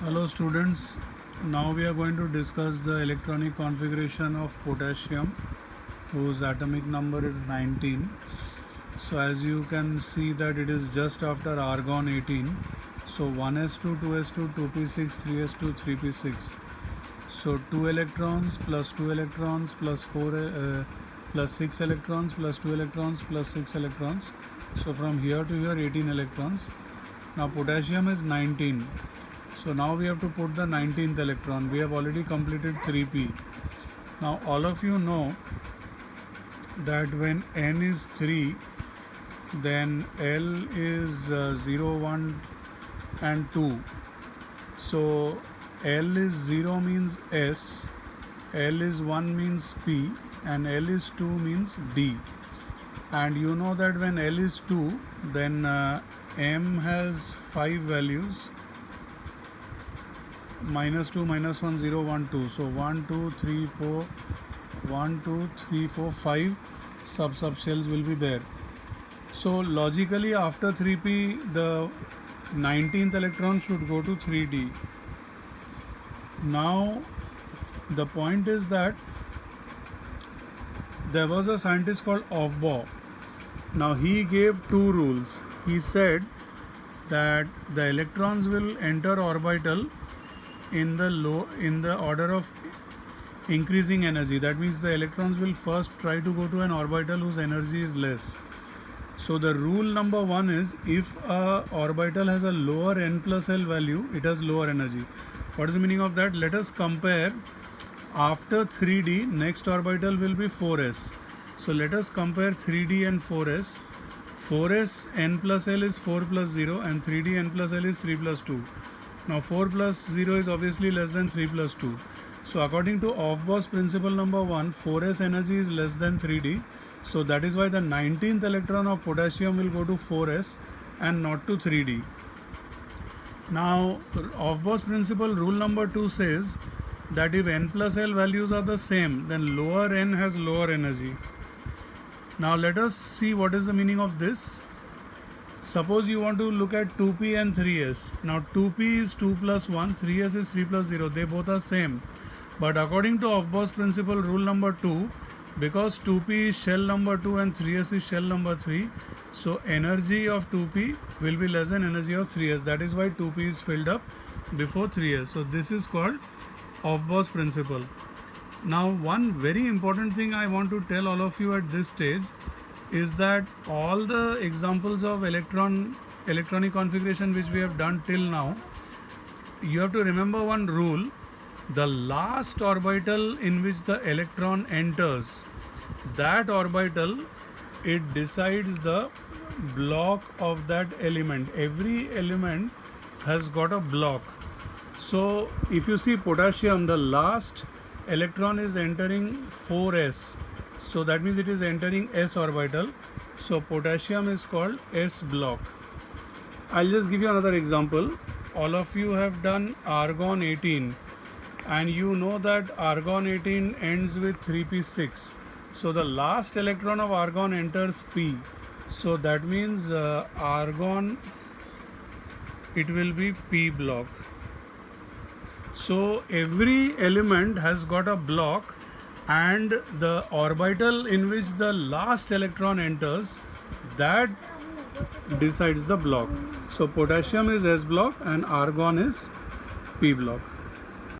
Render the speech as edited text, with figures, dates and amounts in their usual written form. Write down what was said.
Hello students, now we are going to discuss the electronic configuration of potassium whose atomic number is 19. So as you can see that it is just after argon 18. So 1s2, 2s2, 2p6, 3s2, 3p6. So 2 electrons plus 2 electrons plus 6 electrons plus 2 electrons plus 6 electrons. So from here to here 18 electrons. Now potassium is 19. So now we have to put the 19th electron. We have already completed 3p. Now all of you know that when n is 3, then L is 0, 1 and 2. So L is 0 means S, L is 1 means P, and L is 2 means D. And you know that when L is 2, then M has 5 values. -2, -1, 0, 1, 2. So 1, 2, 3, 4, 1, 2, 3, 4, 5 subshells will be there. So logically after 3p the 19th electron should go to 3d. Now the point is that there was a scientist called Aufbau. Now he gave two rules. He said that the electrons will enter orbital in the order of increasing energy. That means the electrons will first try to go to an orbital whose energy is less. So the rule number 1 is, if a orbital has a lower n plus L value, it has lower energy. What is the meaning of that? Let us compare. After 3d, next orbital will be 4s. So let us compare 3d and 4s. 4s n plus L is 4 plus 0 and 3d n plus L is 3 plus 2. Now 4 plus 0 is obviously less than 3 plus 2. So according to Aufbau's principle number 1, 4s energy is less than 3d. So that is why the 19th electron of potassium will go to 4s and not to 3d. Now Aufbau's principle rule number 2 says that if n plus L values are the same, then lower n has lower energy. Now let us see what is the meaning of this. Suppose you want to look at 2p and 3s. Now 2p is 2 plus 1, 3s is 3 plus 0. They both are same. But according to Aufbau's principle rule number 2, because 2p is shell number 2 and 3s is shell number 3, so energy of 2p will be less than energy of 3s. That is why 2p is filled up before 3s. So this is called Aufbau's principle. Now one very important thing I want to tell all of you at this stage is that all the examples of electronic configuration which we have done till now, you have to remember one rule. The last orbital in which the electron enters, that orbital, it decides the block of that element. Every element has got a block. So if you see potassium, the last electron is entering 4s. So that means it is entering s orbital. So potassium is called s block. I'll just give you another example. All of you have done argon 18 and you know that argon 18 ends with 3p6. So the last electron of argon enters p. So that means argon, it will be p block. So every element has got a block, and the orbital in which the last electron enters, that decides the block. So potassium is s block and argon is p block.